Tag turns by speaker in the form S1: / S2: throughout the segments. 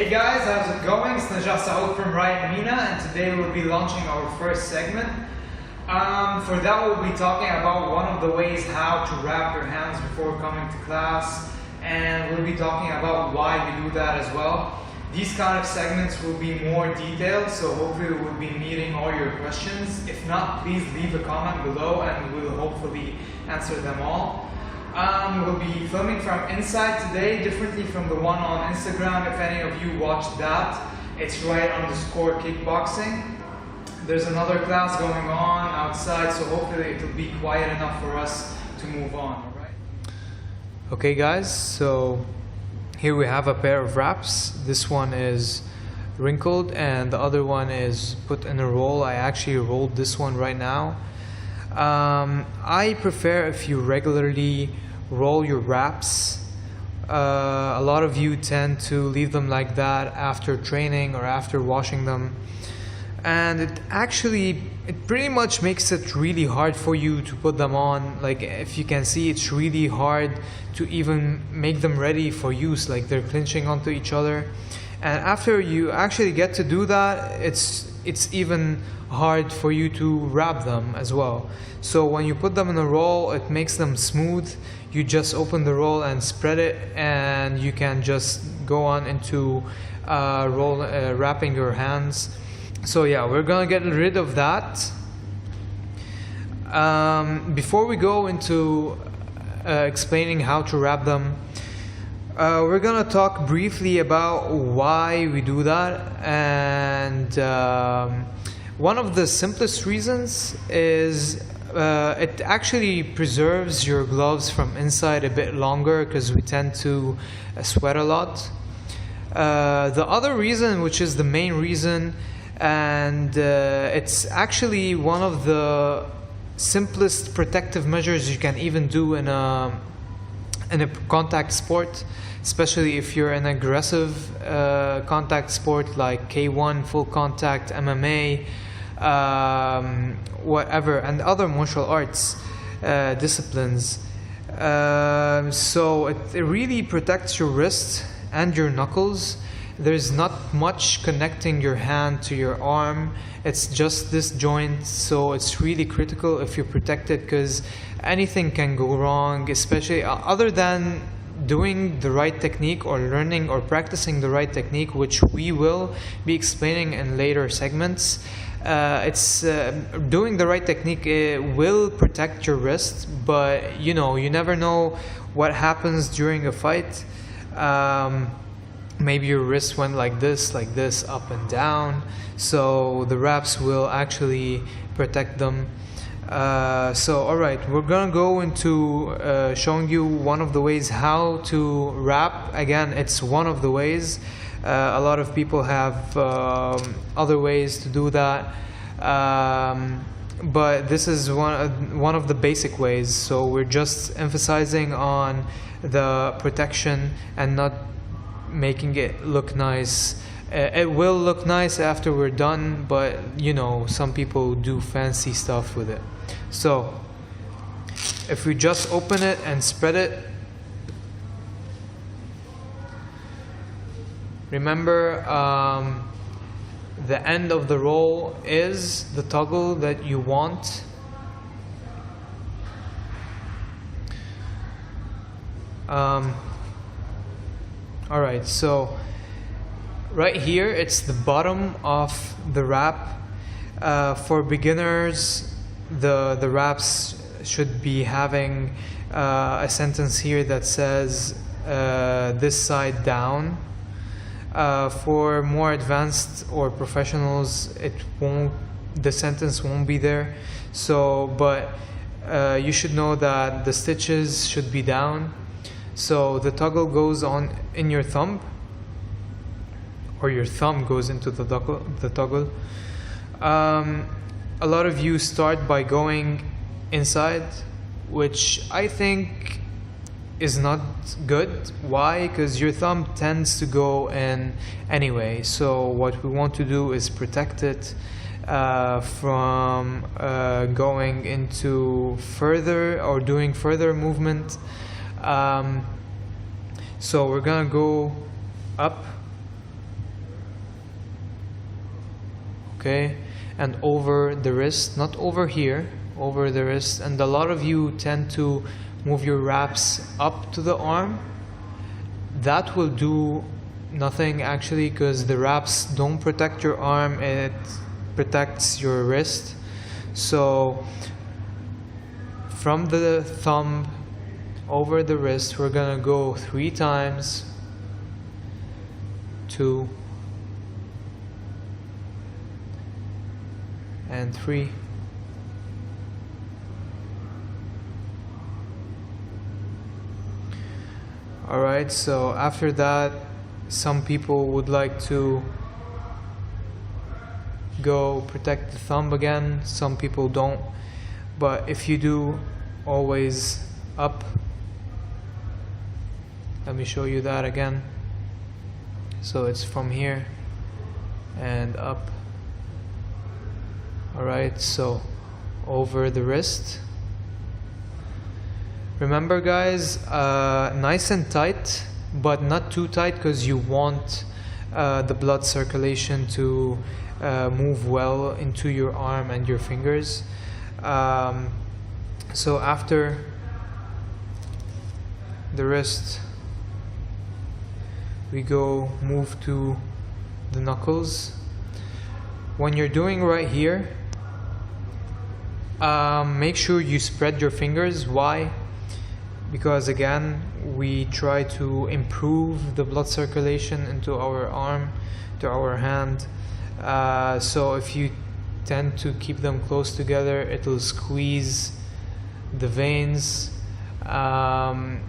S1: Hey guys, how's it going? It's Najah Saoud from Riot Mina, and today we'll be launching our first segment. For that we'll be talking about one of the ways how to wrap your hands before coming to class, and we'll be talking about why we do that as well. These kind of segments will be more detailed, so hopefully we'll be meeting all your questions. If not, please leave a comment below and we'll hopefully answer them all. We'll be filming from inside today, differently from the one on Instagram. If any of you watched that, it's Riot_Kickboxing. There's another class going on outside, so hopefully it will be quiet enough for us to move on. All right? Okay guys, so here we have a pair of wraps. This one is wrinkled and the other one is put in a roll. I actually rolled this one right now. I prefer if you regularly roll your wraps. A lot of you tend to leave them like that after training or after washing them, and it pretty much makes it really hard for you to put them on. Like, if you can see, it's really hard to even make them ready for use, like they're clinching onto each other. And after you actually get to do that, it's even hard for you to wrap them as well. So when you put them in a roll, it makes them smooth. You just open the roll and spread it, and you can just go on into wrapping your hands. So yeah, we're gonna get rid of that. Before we go into explaining how to wrap them, we're gonna talk briefly about why we do that. And one of the simplest reasons is it actually preserves your gloves from inside a bit longer, because we tend to sweat a lot. The other reason, which is the main reason, and it's actually one of the simplest protective measures you can even do in a contact sport, especially if you're an aggressive contact sport like K1, full contact, MMA, whatever, and other martial arts disciplines. So it really protects your wrist and your knuckles. There's not much connecting your hand to your arm. It's just this joint, so it's really critical if you protect it, because anything can go wrong, especially other than doing the right technique or learning or practicing the right technique, which we will be explaining in later segments. Doing the right technique will protect your wrist, but you never know what happens during a fight. Maybe your wrist went like this, up and down, so the wraps will actually protect them. So alright, we're gonna go into showing you one of the ways how to wrap. Again, it's one of the ways. A lot of people have other ways to do that, but this is one of the basic ways. So we're just emphasizing on the protection and not making it look nice. It will look nice after we're done, but some people do fancy stuff with it. So if we just open it and spread it, remember the end of the roll is the toggle that you want. Alright, so right here it's the bottom of the wrap. For beginners, the wraps should be having a sentence here that says this side down. For more advanced or professionals, the sentence won't be there. So, but you should know that the stitches should be down. So the toggle goes on in your thumb, or your thumb goes into the toggle. A lot of you start by going inside, which I think is not good. Why? Because your thumb tends to go in anyway. So what we want to do is protect it from going into further or doing further movement. So we're gonna go up
S2: okay, and over the wrist, not over here, over the wrist. And a lot of you tend to move your wraps up to the arm. That will do nothing actually, because the wraps don't protect your arm, it protects your wrist. So from the thumb over the wrist, we're gonna go 3 times. 2 and 3. Alright, so after that, some people would like to go protect the thumb again, some people don't. But if you do, always up. Let me show you that again. So it's from here and up. Alright, so over the wrist. Remember guys, nice and tight, but not too tight, because you want the blood circulation to move well into your arm and your fingers. So after the wrist, we go move to the knuckles. When you're doing right here, make sure you spread your fingers. Why? Because again, we try to improve the blood circulation into our arm, to our hand. So if you tend to keep them close together, it'll squeeze the veins, and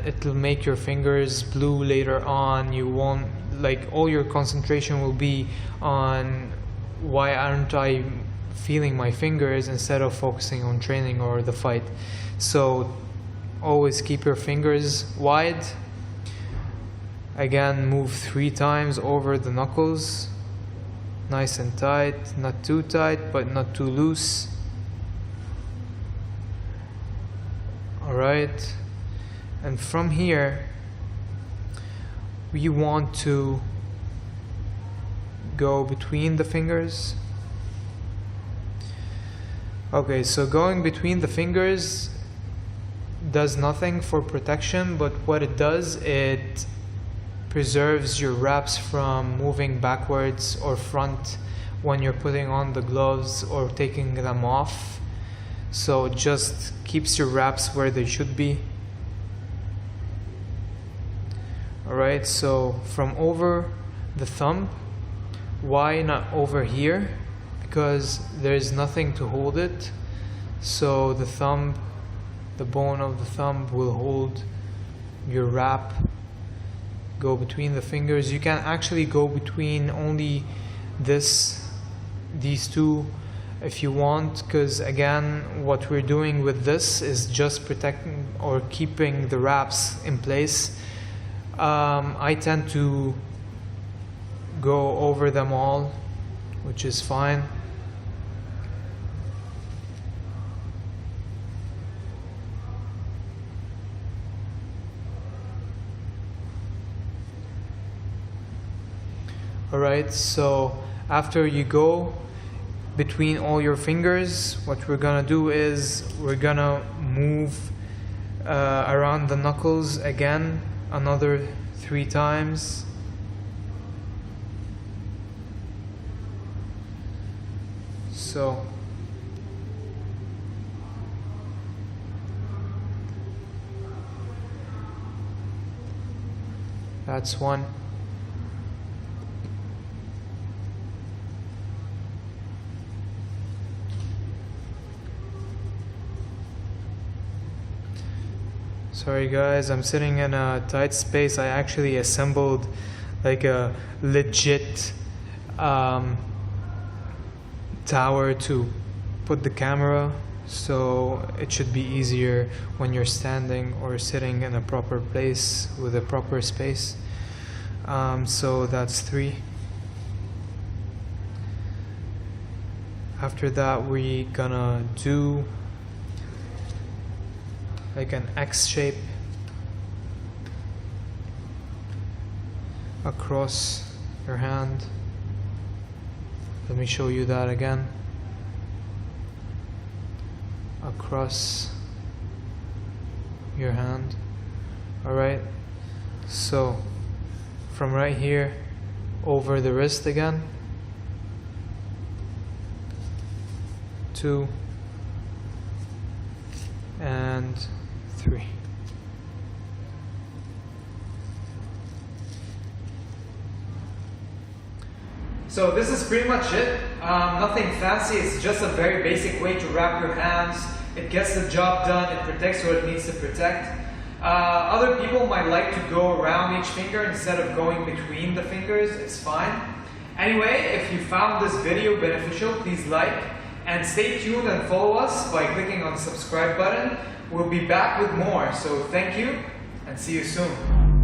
S2: it'll make your fingers blue later on. You won't, like, all your concentration will be on why aren't I feeling my fingers, instead of focusing on training or the fight. So always keep your fingers wide. Again, move 3 times over the knuckles, nice and tight, not too tight but not too loose. Alright, and from here we want to go between the fingers. Okay, so going between the fingers does nothing for protection, but what it does, it preserves your wraps from moving backwards or front when you're putting on the gloves or taking them off. So it just keeps your wraps where they should be. Alright, so from over the thumb, why not over here? Because there's nothing to hold it. So the thumb, the bone of the thumb will hold your wrap. Go between the fingers. You can actually go between only these two if you want, because again, what we're doing with this is just protecting or keeping the wraps in place. I tend to go over them all, which is fine. Alright, so after you go between all your fingers, what we're gonna do is we're gonna move around the knuckles again, another 3 times. So that's one. Sorry guys, I'm sitting in a tight space. I actually assembled like a legit tower to put the camera, so it should be easier when you're standing or sitting in a proper place with a proper space. So that's 3. After that, we're gonna do like an X shape across your hand. Let me show you that again. Across your hand. Alright, so from right here over the wrist again. 2 and 3.
S1: So this is pretty much it. Nothing fancy, it's just a very basic way to wrap your hands. It gets the job done, it protects what it needs to protect. Other people might like to go around each finger instead of going between the fingers, it's fine. Anyway, if you found this video beneficial, please like and stay tuned and follow us by clicking on the subscribe button. We'll be back with more, so thank you and see you soon.